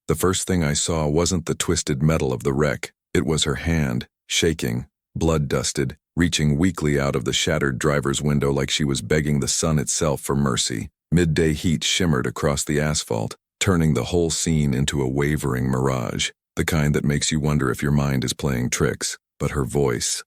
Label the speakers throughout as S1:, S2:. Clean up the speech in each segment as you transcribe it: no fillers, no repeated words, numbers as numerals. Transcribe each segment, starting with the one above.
S1: The first thing I saw wasn't the twisted metal of the wreck. It was her hand, shaking, blood-dusted, reaching weakly out of the shattered driver's window like she was begging the sun itself for mercy. Midday heat shimmered across the asphalt, turning the whole scene into a wavering mirage, the kind that makes you wonder if your mind is playing tricks. But her voice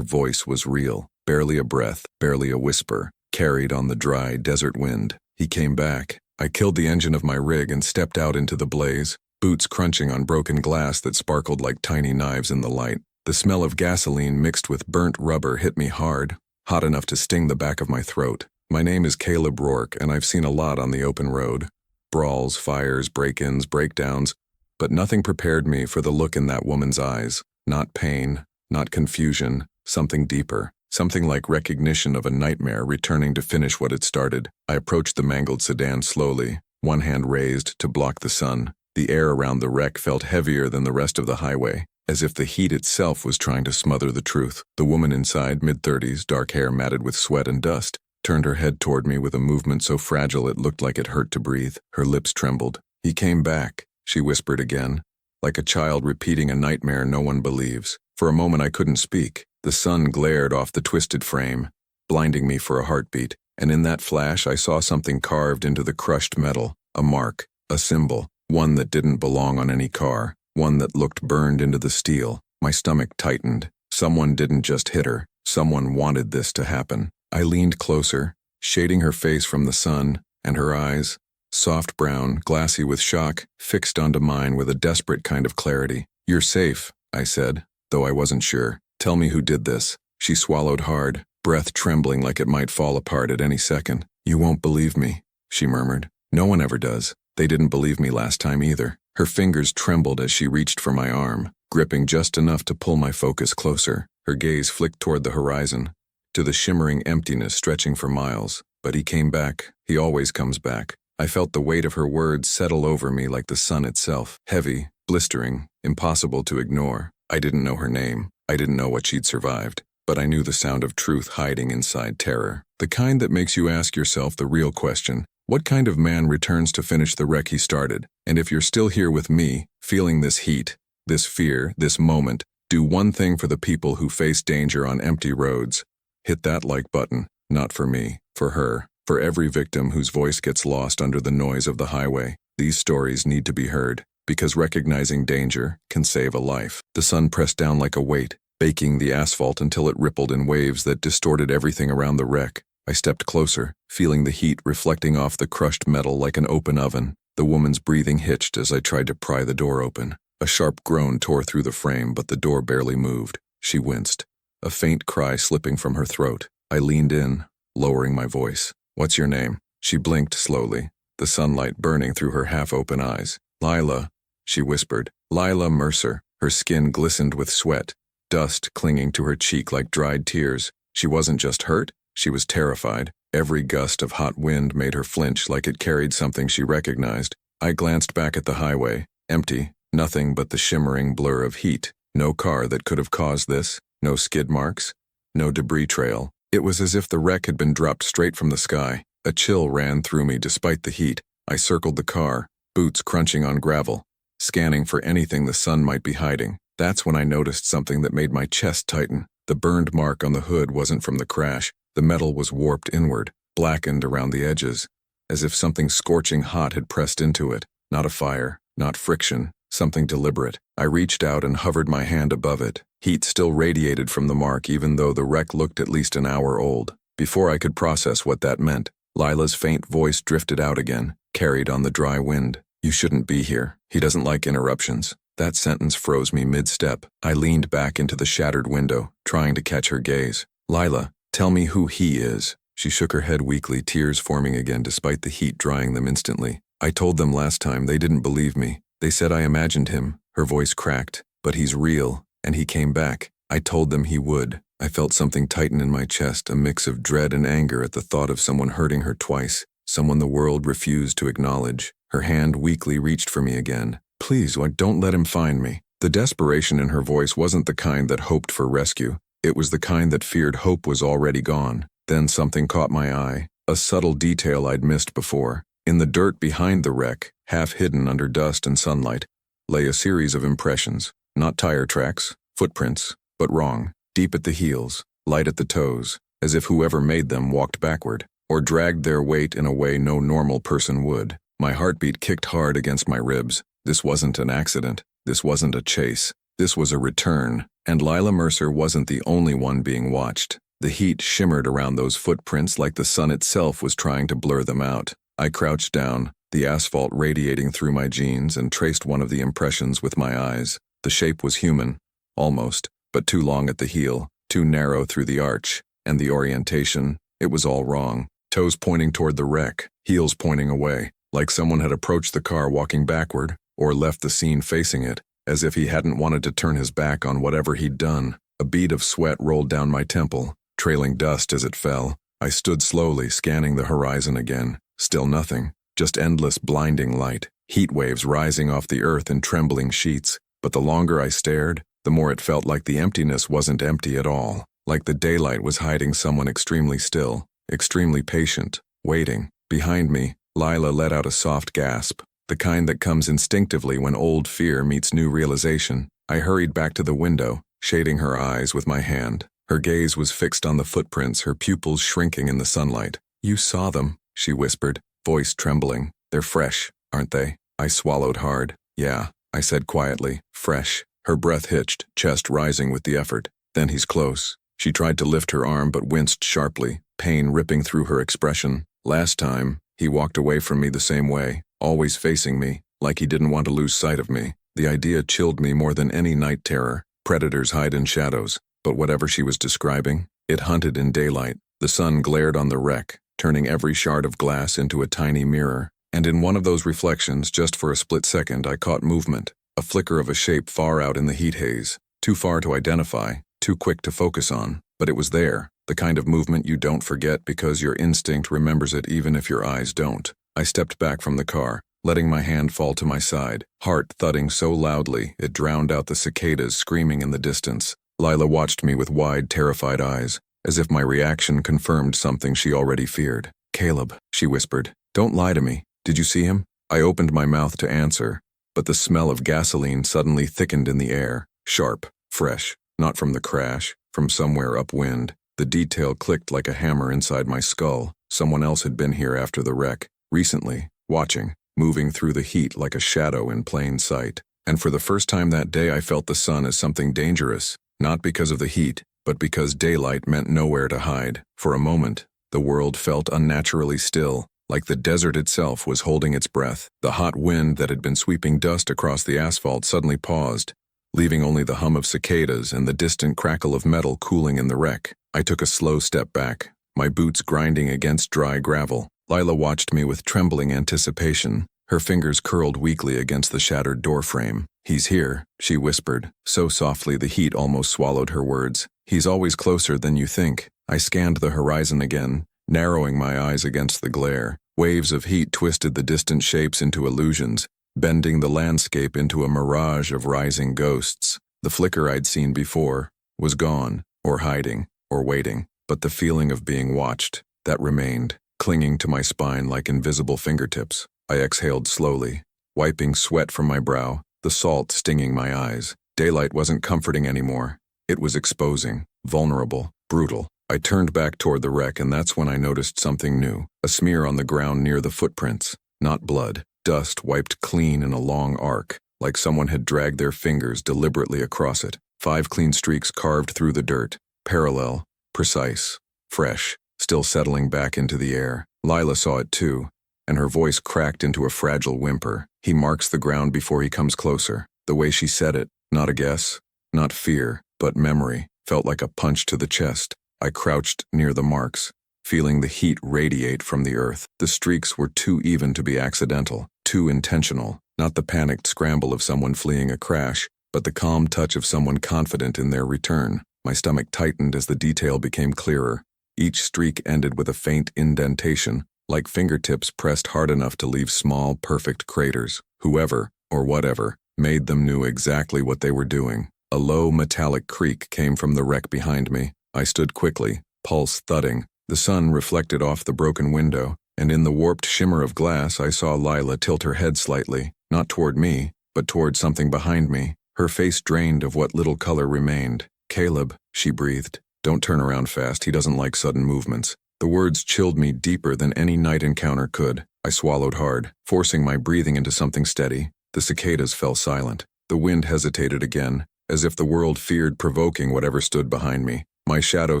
S1: was real, barely a breath, barely a whisper, carried on the dry desert wind. He came back. I killed the engine of my rig and stepped out into the blaze, boots crunching on broken glass that sparkled like tiny knives in the light. The smell of gasoline mixed with burnt rubber hit me hard, hot enough to sting the back of my throat. My name is Caleb Rourke, and I've seen a lot on the open road. Brawls, fires, break-ins, breakdowns, but nothing prepared me for the look in that woman's eyes. Not pain, not confusion, something deeper. Something like recognition of a nightmare returning to finish what it started. I approached the mangled sedan slowly, one hand raised to block the sun. The air around the wreck felt heavier than the rest of the highway, as if the heat itself was trying to smother the truth. The woman inside, mid-30s, dark hair matted with sweat and dust, turned her head toward me with a movement so fragile it looked like it hurt to breathe. Her lips trembled. "He came back," she whispered again, like a child repeating a nightmare no one believes. For a moment I couldn't speak. The sun glared off the twisted frame, blinding me for a heartbeat, and in that flash I saw something carved into the crushed metal, a mark, a symbol, one that didn't belong on any car, one that looked burned into the steel. My stomach tightened. Someone didn't just hit her. Someone wanted this to happen. I leaned closer, shading her face from the sun, and her eyes, soft brown, glassy with shock, fixed onto mine with a desperate kind of clarity. "You're safe," I said, though I wasn't sure. "Tell me who did this." She swallowed hard, breath trembling like it might fall apart at any second. "You won't believe me," she murmured. "No one ever does. They didn't believe me last time either." Her fingers trembled as she reached for my arm, gripping just enough to pull my focus closer. Her gaze flicked toward the horizon, to the shimmering emptiness stretching for miles. "But he came back. He always comes back." I felt the weight of her words settle over me like the sun itself, heavy, blistering, impossible to ignore. I didn't know her name. I didn't know what she'd survived, but I knew the sound of truth hiding inside terror. The kind that makes you ask yourself the real question: what kind of man returns to finish the wreck he started? And if you're still here with me, feeling this heat, this fear, this moment, do one thing for the people who face danger on empty roads. Hit that like button, not for me, for her, for every victim whose voice gets lost under the noise of the highway. These stories need to be heard, because recognizing danger can save a life. The sun pressed down like a weight, baking the asphalt until it rippled in waves that distorted everything around the wreck. I stepped closer, feeling the heat reflecting off the crushed metal like an open oven. The woman's breathing hitched as I tried to pry the door open. A sharp groan tore through the frame, but the door barely moved. She winced, a faint cry slipping from her throat. I leaned in, lowering my voice. "What's your name?" She blinked slowly, the sunlight burning through her half-open eyes. "Lila," she whispered. "Lila Mercer." Her skin glistened with sweat, dust clinging to her cheek like dried tears. She wasn't just hurt, she was terrified. Every gust of hot wind made her flinch like it carried something she recognized. I glanced back at the highway, empty, nothing but the shimmering blur of heat. No car that could have caused this, no skid marks, no debris trail. It was as if the wreck had been dropped straight from the sky. A chill ran through me despite the heat. I circled the car, boots crunching on gravel, scanning for anything the sun might be hiding. That's when I noticed something that made my chest tighten. The burned mark on the hood wasn't from the crash. The metal was warped inward, blackened around the edges, as if something scorching hot had pressed into it. Not a fire, not friction, something deliberate. I reached out and hovered my hand above it. Heat still radiated from the mark even though the wreck looked at least an hour old. Before I could process what that meant, Lila's faint voice drifted out again, carried on the dry wind. "You shouldn't be here. He doesn't like interruptions." That sentence froze me mid-step. I leaned back into the shattered window, trying to catch her gaze. "Lila, tell me who he is." She shook her head weakly, tears forming again despite the heat drying them instantly. "I told them last time. They didn't believe me. They said I imagined him." Her voice cracked. "But he's real, and he came back. I told them he would." I felt something tighten in my chest, a mix of dread and anger at the thought of someone hurting her twice, someone the world refused to acknowledge. Her hand weakly reached for me again. "Please, don't let him find me." The desperation in her voice wasn't the kind that hoped for rescue. It was the kind that feared hope was already gone. Then something caught my eye, a subtle detail I'd missed before. In the dirt behind the wreck, half hidden under dust and sunlight, lay a series of impressions. Not tire tracks, footprints, but wrong. Deep at the heels, light at the toes, as if whoever made them walked backward, or dragged their weight in a way no normal person would. My heartbeat kicked hard against my ribs. This wasn't an accident. This wasn't a chase. This was a return, and Lila Mercer wasn't the only one being watched. The heat shimmered around those footprints like the sun itself was trying to blur them out. I crouched down, the asphalt radiating through my jeans, and traced one of the impressions with my eyes. The shape was human, almost, but too long at the heel, too narrow through the arch, and the orientation, it was all wrong. Toes pointing toward the wreck, heels pointing away, like someone had approached the car walking backward, or left the scene facing it, as if he hadn't wanted to turn his back on whatever he'd done. A bead of sweat rolled down my temple, trailing dust as it fell. I stood slowly, scanning the horizon again. Still nothing, just endless blinding light, heat waves rising off the earth in trembling sheets. But the longer I stared, the more it felt like the emptiness wasn't empty at all, like the daylight was hiding someone extremely still, extremely patient, waiting. Behind me, Lila let out a soft gasp, the kind that comes instinctively when old fear meets new realization. I hurried back to the window, shading her eyes with my hand. Her gaze was fixed on the footprints, her pupils shrinking in the sunlight. "You saw them," she whispered, voice trembling. "They're fresh, aren't they?" I swallowed hard. "Yeah," I said quietly, "fresh." Her breath hitched, chest rising with the effort. "Then he's close." She tried to lift her arm but winced sharply, pain ripping through her expression. "Last time, he walked away from me the same way, always facing me, like he didn't want to lose sight of me." The idea chilled me more than any night terror. Predators hide in shadows, but whatever she was describing, it hunted in daylight. The sun glared on the wreck, turning every shard of glass into a tiny mirror. And in one of those reflections, just for a split second, I caught movement, a flicker of a shape far out in the heat haze, too far to identify, too quick to focus on, but it was there, the kind of movement you don't forget because your instinct remembers it even if your eyes don't. I stepped back from the car, letting my hand fall to my side, heart thudding so loudly it drowned out the cicadas screaming in the distance. Lila watched me with wide, terrified eyes, as if my reaction confirmed something she already feared. "Caleb," she whispered, "don't lie to me. Did you see him?" I opened my mouth to answer, but the smell of gasoline suddenly thickened in the air, sharp, fresh, not from the crash, from somewhere upwind. The detail clicked like a hammer inside my skull. Someone else had been here after the wreck, recently, watching, moving through the heat like a shadow in plain sight. And for the first time that day I felt the sun as something dangerous, not because of the heat, but because daylight meant nowhere to hide. For a moment, the world felt unnaturally still, like the desert itself was holding its breath. The hot wind that had been sweeping dust across the asphalt suddenly paused, leaving only the hum of cicadas and the distant crackle of metal cooling in the wreck. I took a slow step back, my boots grinding against dry gravel. Lila watched me with trembling anticipation, her fingers curled weakly against the shattered doorframe. "He's here," she whispered, so softly the heat almost swallowed her words. "He's always closer than you think." I scanned the horizon again, narrowing my eyes against the glare. Waves of heat twisted the distant shapes into illusions, bending the landscape into a mirage of rising ghosts. The flicker I'd seen before was gone, or hiding, or waiting, but the feeling of being watched, that remained, clinging to my spine like invisible fingertips. I exhaled slowly, wiping sweat from my brow, the salt stinging my eyes. Daylight wasn't comforting anymore. It was exposing, vulnerable, brutal. I turned back toward the wreck, and that's when I noticed something new. A smear on the ground near the footprints. Not blood. Dust wiped clean in a long arc, like someone had dragged their fingers deliberately across it. 5 clean streaks carved through the dirt. Parallel, precise, fresh, still settling back into the air. Lila saw it too, and her voice cracked into a fragile whimper. "He marks the ground before he comes closer." The way she said it, not a guess, not fear, but memory, felt like a punch to the chest. I crouched near the marks, feeling the heat radiate from the earth. The streaks were too even to be accidental, too intentional. Not the panicked scramble of someone fleeing a crash, but the calm touch of someone confident in their return. My stomach tightened as the detail became clearer. Each streak ended with a faint indentation, like fingertips pressed hard enough to leave small, perfect craters. Whoever, or whatever, made them knew exactly what they were doing. A low, metallic creak came from the wreck behind me. I stood quickly, pulse thudding. The sun reflected off the broken window, and in the warped shimmer of glass I saw Lila tilt her head slightly, not toward me, but toward something behind me, her face drained of what little color remained. "Caleb," she breathed. "Don't turn around fast, he doesn't like sudden movements." The words chilled me deeper than any night encounter could. I swallowed hard, forcing my breathing into something steady. The cicadas fell silent. The wind hesitated again, as if the world feared provoking whatever stood behind me. My shadow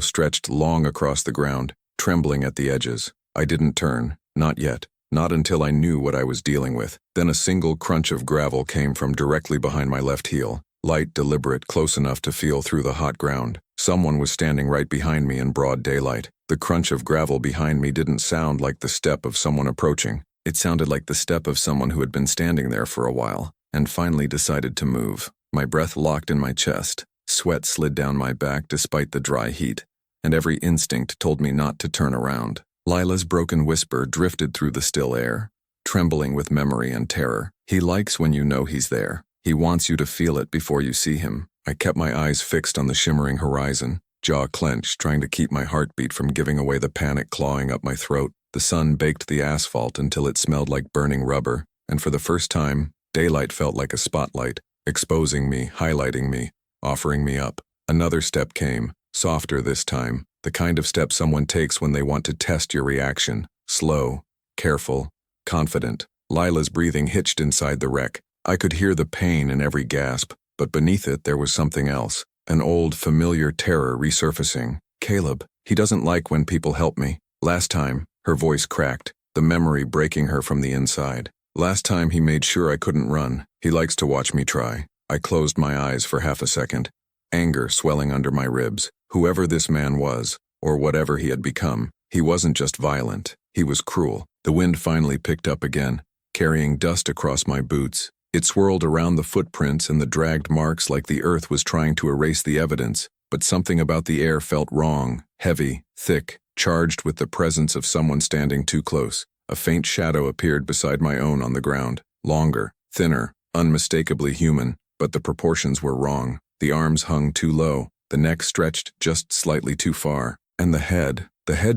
S1: stretched long across the ground, trembling at the edges. I didn't turn, not yet, not until I knew what I was dealing with. Then a single crunch of gravel came from directly behind my left heel, light, deliberate, close enough to feel through the hot ground. Someone was standing right behind me in broad daylight. The crunch of gravel behind me didn't sound like the step of someone approaching. It sounded like the step of someone who had been standing there for a while, and finally decided to move. My breath locked in my chest. Sweat slid down my back despite the dry heat, and every instinct told me not to turn around. Lila's broken whisper drifted through the still air, trembling with memory and terror. "He likes when you know he's there. He wants you to feel it before you see him." I kept my eyes fixed on the shimmering horizon, jaw clenched, trying to keep my heartbeat from giving away the panic clawing up my throat. The sun baked the asphalt until it smelled like burning rubber, and for the first time, daylight felt like a spotlight, exposing me, highlighting me, offering me up. Another step came, softer this time, the kind of step someone takes when they want to test your reaction. Slow, careful, confident. Lila's breathing hitched inside the wreck. I could hear the pain in every gasp, but beneath it there was something else, an old, familiar terror resurfacing. "Caleb, he doesn't like when people help me. Last time," her voice cracked, the memory breaking her from the inside. "Last time he made sure I couldn't run. He likes to watch me try." I closed my eyes for half a second, anger swelling under my ribs. Whoever this man was, or whatever he had become, he wasn't just violent, he was cruel. The wind finally picked up again, carrying dust across my boots. It swirled around the footprints and the dragged marks like the earth was trying to erase the evidence, but something about the air felt wrong, heavy, thick, charged with the presence of someone standing too close. A faint shadow appeared beside my own on the ground, longer, thinner, unmistakably human, but the proportions were wrong. The arms hung too low, the neck stretched just slightly too far, and the head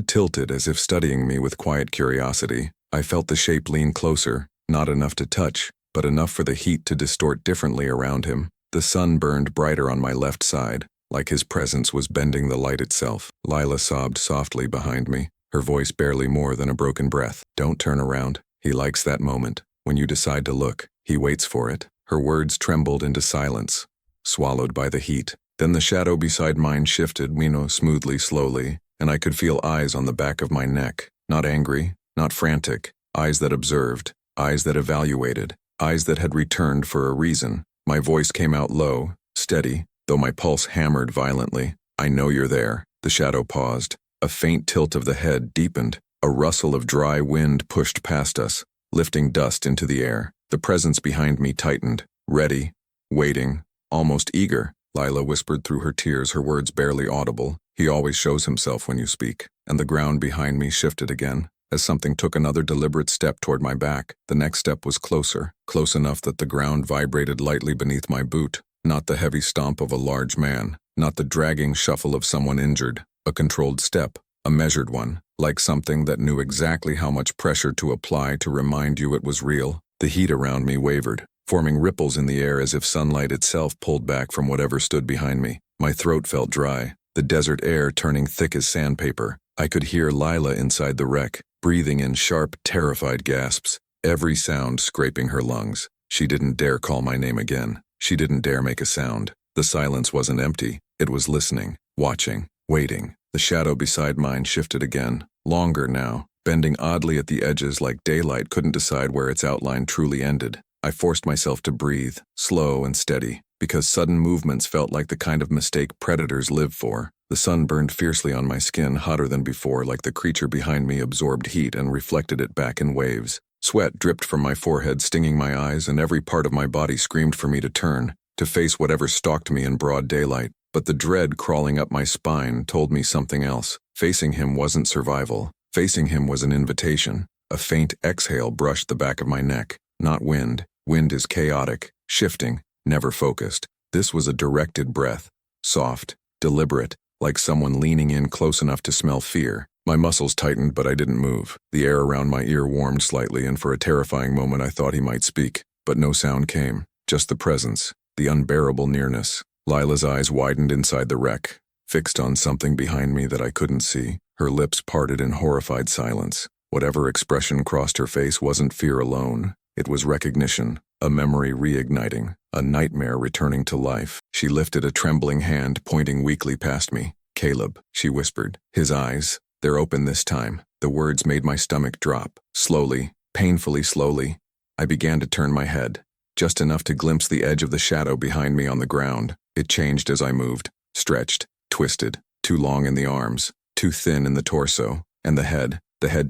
S1: tilted as if studying me with quiet curiosity. I felt the shape lean closer, not enough to touch, but enough for the heat to distort differently around him. The sun burned brighter on my left side, like his presence was bending the light itself. Lila sobbed softly behind me, her voice barely more than a broken breath. "Don't turn around. He likes that moment. When you decide to look, he waits for it." Her words trembled into silence, swallowed by the heat. Then the shadow beside mine shifted, smoothly, slowly, and I could feel eyes on the back of my neck. Not angry, not frantic, eyes that observed, eyes that evaluated, eyes that had returned for a reason. My voice came out low, steady, though my pulse hammered violently. "I know you're there." The shadow paused. A faint tilt of the head deepened. A rustle of dry wind pushed past us, lifting dust into the air. The presence behind me tightened, ready, waiting, almost eager. Lila whispered through her tears, her words barely audible. "He always shows himself when you speak." And the ground behind me shifted again, as something took another deliberate step toward my back. The next step was closer, close enough that the ground vibrated lightly beneath my boot. Not the heavy stomp of a large man, not the dragging shuffle of someone injured. A controlled step, a measured one, like something that knew exactly how much pressure to apply to remind you it was real. The heat around me wavered, forming ripples in the air as if sunlight itself pulled back from whatever stood behind me. My throat felt dry, the desert air turning thick as sandpaper. I could hear Lila inside the wreck, breathing in sharp, terrified gasps, every sound scraping her lungs. She didn't dare call my name again. She didn't dare make a sound. The silence wasn't empty. It was listening, watching, waiting. The shadow beside mine shifted again, longer now, bending oddly at the edges like daylight couldn't decide where its outline truly ended. I forced myself to breathe, slow and steady, because sudden movements felt like the kind of mistake predators live for. The sun burned fiercely on my skin, hotter than before, like the creature behind me absorbed heat and reflected it back in waves. Sweat dripped from my forehead, stinging my eyes, and every part of my body screamed for me to turn, to face whatever stalked me in broad daylight. But the dread crawling up my spine told me something else. Facing him wasn't survival. Facing him was an invitation. A faint exhale brushed the back of my neck. Not wind. Wind is chaotic, shifting, never focused. This was a directed breath. Soft, deliberate, like someone leaning in close enough to smell fear. My muscles tightened, but I didn't move. The air around my ear warmed slightly, and for a terrifying moment I thought he might speak. But no sound came. just the presence, the unbearable nearness. Lila's eyes widened inside the wreck, fixed on something behind me that I couldn't see. Her lips parted in horrified silence. Whatever expression crossed her face wasn't fear alone. It was recognition, a memory reigniting, a nightmare returning to life. She lifted a trembling hand, pointing weakly past me. "Caleb," she whispered. His eyes, they're open this time. The words made my stomach drop. Slowly, painfully slowly, I began to turn my head, just enough to glimpse the edge of the shadow behind me on the ground. It changed as I moved, stretched, twisted, too long in the arms, too thin in the torso, and the head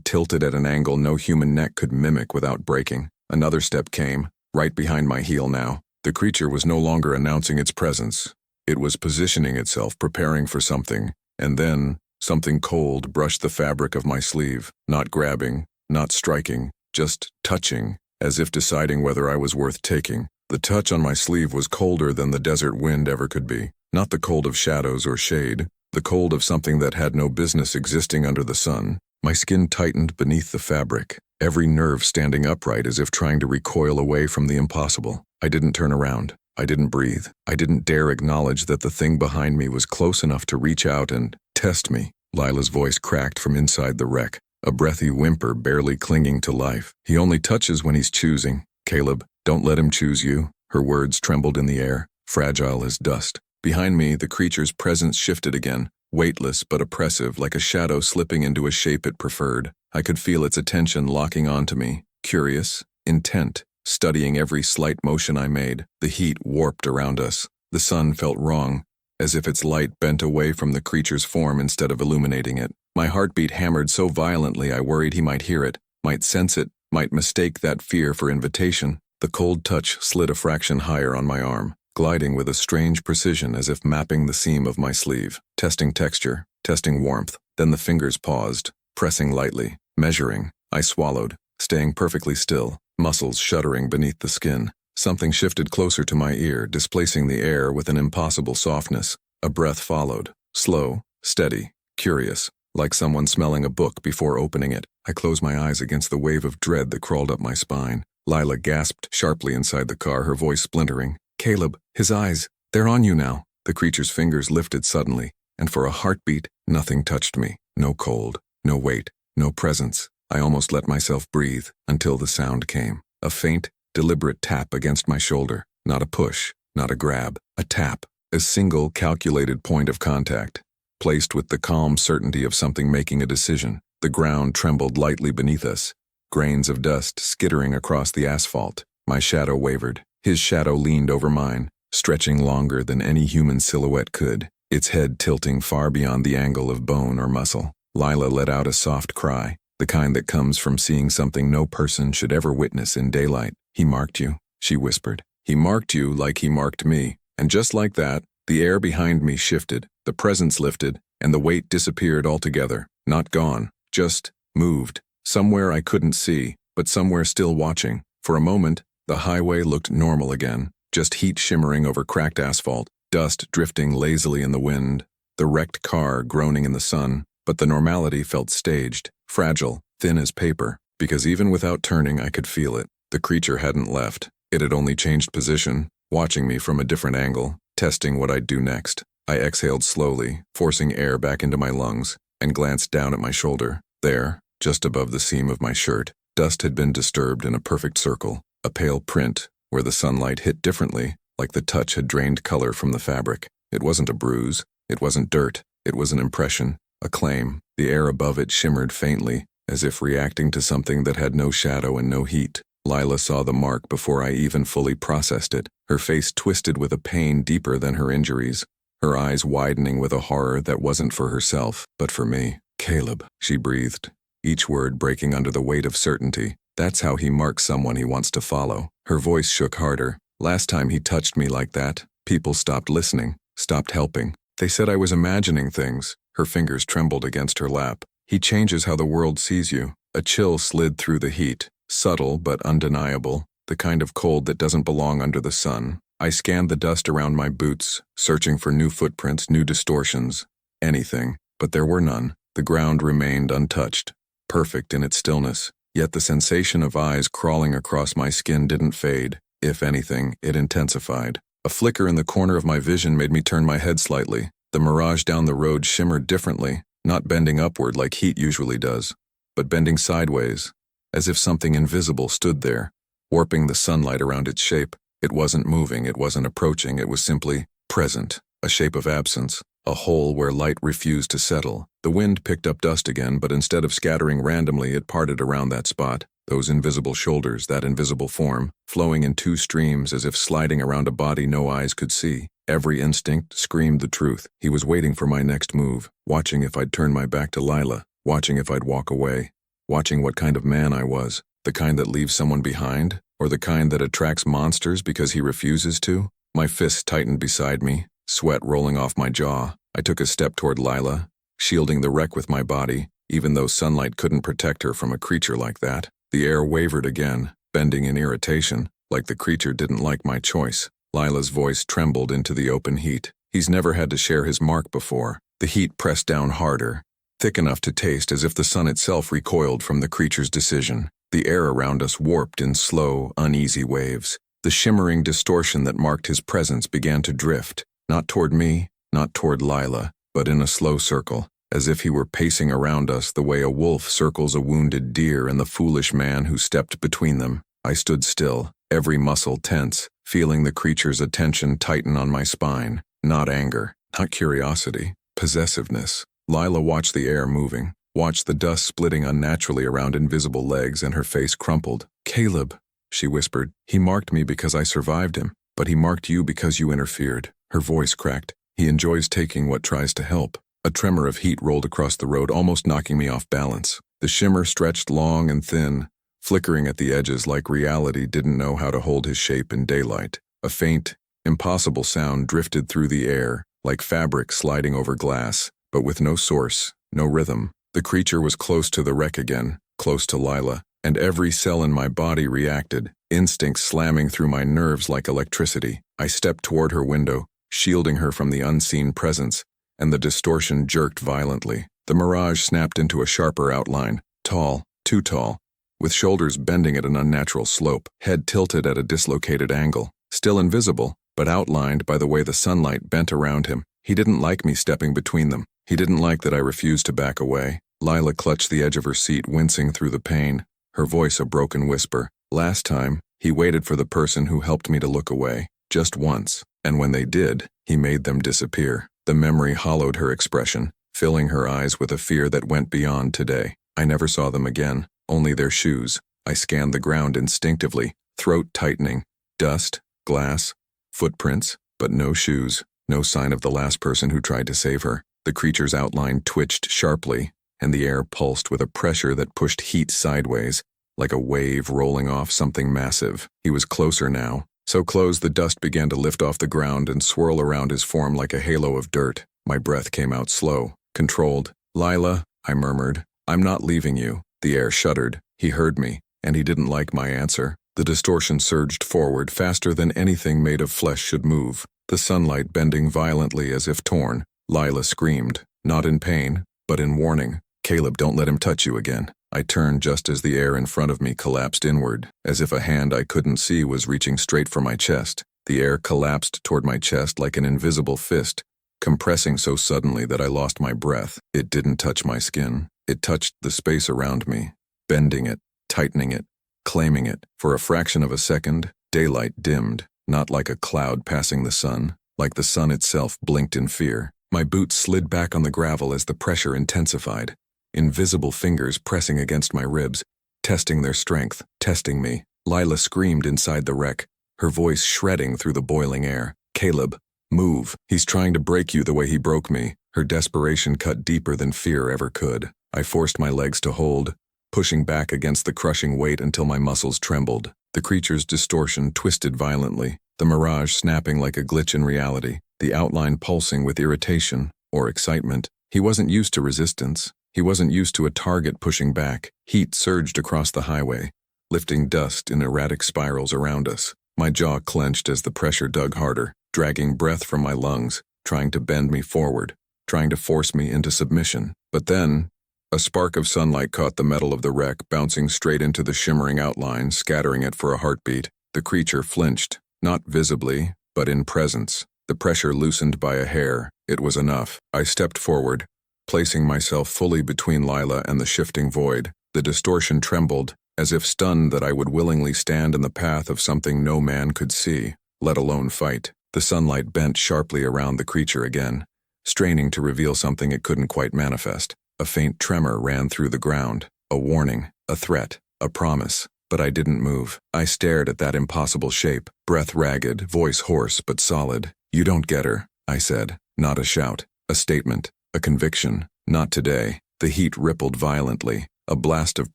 S1: tilted at an angle no human neck could mimic without breaking. Another step came, right behind my heel now. The creature was no longer announcing its presence. It was positioning itself, preparing for something, and then something cold brushed the fabric of my sleeve, not grabbing, not striking, just touching, as if deciding whether I was worth taking. The touch on my sleeve was colder than the desert wind ever could be. Not the cold of shadows or shade, the cold of something that had no business existing under the sun. My skin tightened beneath the fabric, every nerve standing upright as if trying to recoil away from the impossible. I didn't turn around. I didn't breathe. I didn't dare acknowledge that the thing behind me was close enough to reach out and test me. Lila's voice cracked from inside the wreck, a breathy whimper barely clinging to life. "He only touches when he's choosing. Caleb, don't let him choose you." Her words trembled in the air, fragile as dust. Behind me, the creature's presence shifted again, weightless but oppressive, like a shadow slipping into a shape it preferred. I could feel its attention locking onto me, curious, intent, studying every slight motion I made. The heat warped around us. The sun felt wrong, as if its light bent away from the creature's form instead of illuminating it. My heartbeat hammered so violently I worried he might hear it, might sense it, might mistake that fear for invitation. The cold touch slid a fraction higher on my arm, gliding with a strange precision as if mapping the seam of my sleeve, testing texture, testing warmth. Then the fingers paused, pressing lightly, measuring. I swallowed, staying perfectly still, muscles shuddering beneath the skin. Something shifted closer to my ear, displacing the air with an impossible softness. A breath followed, slow, steady, curious, like someone smelling a book before opening it. I closed my eyes against the wave of dread that crawled up my spine. Lila gasped sharply inside the car, her voice splintering. "Caleb, his eyes, they're on you now." The creature's fingers lifted suddenly, and for a heartbeat, nothing touched me. No cold, no weight, no presence. I almost let myself breathe until the sound came. A faint, deliberate tap against my shoulder. Not a push, not a grab, a tap. A single calculated point of contact, placed with the calm certainty of something making a decision. The ground trembled lightly beneath us, grains of dust skittering across the asphalt. My shadow wavered. His shadow leaned over mine, stretching longer than any human silhouette could, its head tilting far beyond the angle of bone or muscle. Lila let out a soft cry, the kind that comes from seeing something no person should ever witness in daylight. "He marked you," she whispered. "He marked you like he marked me." And just like that, the air behind me shifted, the presence lifted, and the weight disappeared altogether. Not gone, just moved. Somewhere I couldn't see, but somewhere still watching. For a moment, the highway looked normal again, just heat shimmering over cracked asphalt, dust drifting lazily in the wind, the wrecked car groaning in the sun. But the normality felt staged, fragile, thin as paper, because even without turning I could feel it. The creature hadn't left. It had only changed position, watching me from a different angle, testing what I'd do next. I exhaled slowly, forcing air back into my lungs, and glanced down at my shoulder. There, just above the seam of my shirt, dust had been disturbed in a perfect circle, a pale print, where the sunlight hit differently, like the touch had drained color from the fabric. It wasn't a bruise, it wasn't dirt, it was an impression, a claim. The air above it shimmered faintly, as if reacting to something that had no shadow and no heat. Lila saw the mark before I even fully processed it, her face twisted with a pain deeper than her injuries, her eyes widening with a horror that wasn't for herself, but for me. "Caleb," she breathed, each word breaking under the weight of certainty. "That's how he marks someone he wants to follow." Her voice shook harder. "Last time he touched me like that, people stopped listening, stopped helping. They said I was imagining things." Her fingers trembled against her lap. "He changes how the world sees you." A chill slid through the heat, subtle but undeniable, the kind of cold that doesn't belong under the sun. I scanned the dust around my boots, searching for new footprints, new distortions, anything, but there were none. The ground remained untouched, perfect in its stillness, yet the sensation of eyes crawling across my skin didn't fade. If anything, it intensified. A flicker in the corner of my vision made me turn my head slightly. The mirage down the road shimmered differently, not bending upward like heat usually does, but bending sideways, as if something invisible stood there, warping the sunlight around its shape. It wasn't moving, it wasn't approaching, it was simply present, a shape of absence, a hole where light refused to settle. The wind picked up dust again, but instead of scattering randomly, it parted around that spot. Those invisible shoulders, that invisible form, flowing in two streams as if sliding around a body no eyes could see. Every instinct screamed the truth. He was waiting for my next move, watching if I'd turn my back to Lila, watching if I'd walk away, watching what kind of man I was, the kind that leaves someone behind, or the kind that attracts monsters because he refuses to. My fists tightened beside me, sweat rolling off my jaw. I took a step toward Lila, shielding the wreck with my body, even though sunlight couldn't protect her from a creature like that. The air wavered again, bending in irritation, like the creature didn't like my choice. Lila's voice trembled into the open heat. He's never had to share his mark before. The heat pressed down harder, thick enough to taste as if the sun itself recoiled from the creature's decision. The air around us warped in slow, uneasy waves. The shimmering distortion that marked his presence began to drift, not toward me, not toward Lila, but in a slow circle, as if he were pacing around us the way a wolf circles a wounded deer and the foolish man who stepped between them. I stood still, every muscle tense, feeling the creature's attention tighten on my spine. Not anger, not curiosity, possessiveness. Lila watched the air moving, watched the dust splitting unnaturally around invisible legs, and her face crumpled. "Caleb," she whispered, "he marked me because I survived him, but he marked you because you interfered." Her voice cracked. "He enjoys taking what tries to help." A tremor of heat rolled across the road, almost knocking me off balance. The shimmer stretched long and thin, flickering at the edges like reality didn't know how to hold his shape in daylight. A faint, impossible sound drifted through the air, like fabric sliding over glass, but with no source, no rhythm. The creature was close to the wreck again, close to Lila, and every cell in my body reacted, instinct slamming through my nerves like electricity. I stepped toward her window, shielding her from the unseen presence, and the distortion jerked violently. The mirage snapped into a sharper outline, tall, too tall, with shoulders bending at an unnatural slope, head tilted at a dislocated angle, still invisible, but outlined by the way the sunlight bent around him. He didn't like me stepping between them. He didn't like that I refused to back away. Lila clutched the edge of her seat, wincing through the pain, her voice a broken whisper. Last time, he waited for the person who helped me to look away, just once, and when they did, he made them disappear. The memory hollowed her expression, filling her eyes with a fear that went beyond today. I never saw them again, only their shoes. I scanned the ground instinctively, throat tightening. Dust, glass, footprints, but no shoes, no sign of the last person who tried to save her. The creature's outline twitched sharply, and the air pulsed with a pressure that pushed heat sideways, like a wave rolling off something massive. He was closer now. So close the dust began to lift off the ground and swirl around his form like a halo of dirt. My breath came out slow, controlled. "Lila," I murmured, "I'm not leaving you." The air shuddered. He heard me, and he didn't like my answer. The distortion surged forward faster than anything made of flesh should move, the sunlight bending violently as if torn. Lila screamed, not in pain, but in warning. "Caleb, don't let him touch you again." I turned just as the air in front of me collapsed inward, as if a hand I couldn't see was reaching straight for my chest. The air collapsed toward my chest like an invisible fist, compressing so suddenly that I lost my breath. It didn't touch my skin. It touched the space around me, bending it, tightening it, claiming it. For a fraction of a second, daylight dimmed, not like a cloud passing the sun, like the sun itself blinked in fear. My boots slid back on the gravel as the pressure intensified. Invisible fingers pressing against my ribs, testing their strength, testing me. Lila screamed inside the wreck, her voice shredding through the boiling air. "Caleb, move. He's trying to break you the way he broke me." Her desperation cut deeper than fear ever could. I forced my legs to hold, pushing back against the crushing weight until my muscles trembled. The creature's distortion twisted violently, the mirage snapping like a glitch in reality, the outline pulsing with irritation or excitement. He wasn't used to resistance. He wasn't used to a target pushing back. Heat surged across the highway, lifting dust in erratic spirals around us. My jaw clenched as the pressure dug harder, dragging breath from my lungs, trying to bend me forward, trying to force me into submission. But then, a spark of sunlight caught the metal of the wreck, bouncing straight into the shimmering outline, scattering it for a heartbeat. The creature flinched, not visibly, but in presence. The pressure loosened by a hair. It was enough. I stepped forward, placing myself fully between Lila and the shifting void. The distortion trembled, as if stunned that I would willingly stand in the path of something no man could see, let alone fight. The sunlight bent sharply around the creature again, straining to reveal something it couldn't quite manifest. A faint tremor ran through the ground, a warning, a threat, a promise. But I didn't move. I stared at that impossible shape, breath ragged, voice hoarse but solid. "You don't get her," I said. Not a shout, a statement, a conviction. Not today. The heat rippled violently, a blast of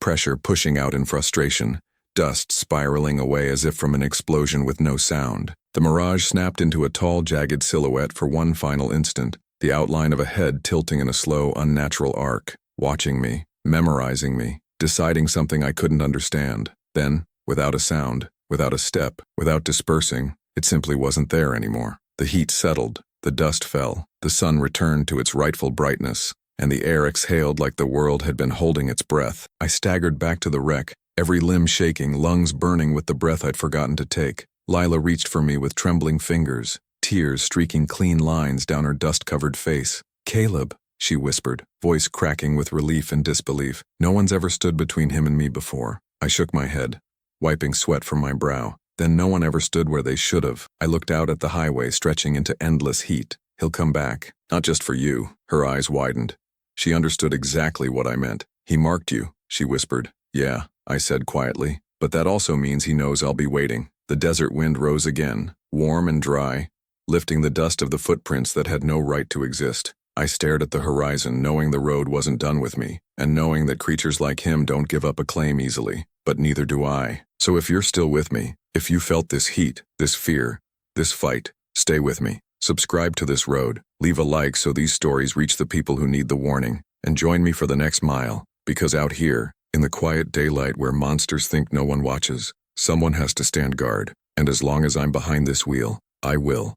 S1: pressure pushing out in frustration, dust spiraling away as if from an explosion with no sound. The mirage snapped into a tall, jagged silhouette for one final instant, the outline of a head tilting in a slow, unnatural arc, watching me, memorizing me, deciding something I couldn't understand. Then, without a sound, without a step, without dispersing, it simply wasn't there anymore. The heat settled, the dust fell, the sun returned to its rightful brightness, and the air exhaled like the world had been holding its breath. I staggered back to the wreck, every limb shaking, lungs burning with the breath I'd forgotten to take. Lila reached for me with trembling fingers, tears streaking clean lines down her dust-covered face. "Caleb," she whispered, voice cracking with relief and disbelief. No one's ever stood between him and me before. I shook my head, wiping sweat from my brow. Then no one ever stood where they should have. I looked out at the highway stretching into endless heat. "He'll come back. Not just for you." Her eyes widened. She understood exactly what I meant. "He marked you," she whispered. "Yeah," I said quietly. "But that also means he knows I'll be waiting." The desert wind rose again, warm and dry, lifting the dust of the footprints that had no right to exist. I stared at the horizon, knowing the road wasn't done with me, and knowing that creatures like him don't give up a claim easily. But neither do I. So if you're still with me, if you felt this heat, this fear, this fight, stay with me. Subscribe to this road. Leave a like so these stories reach the people who need the warning. And join me for the next mile. Because out here, in the quiet daylight where monsters think no one watches, someone has to stand guard. And as long as I'm behind this wheel, I will.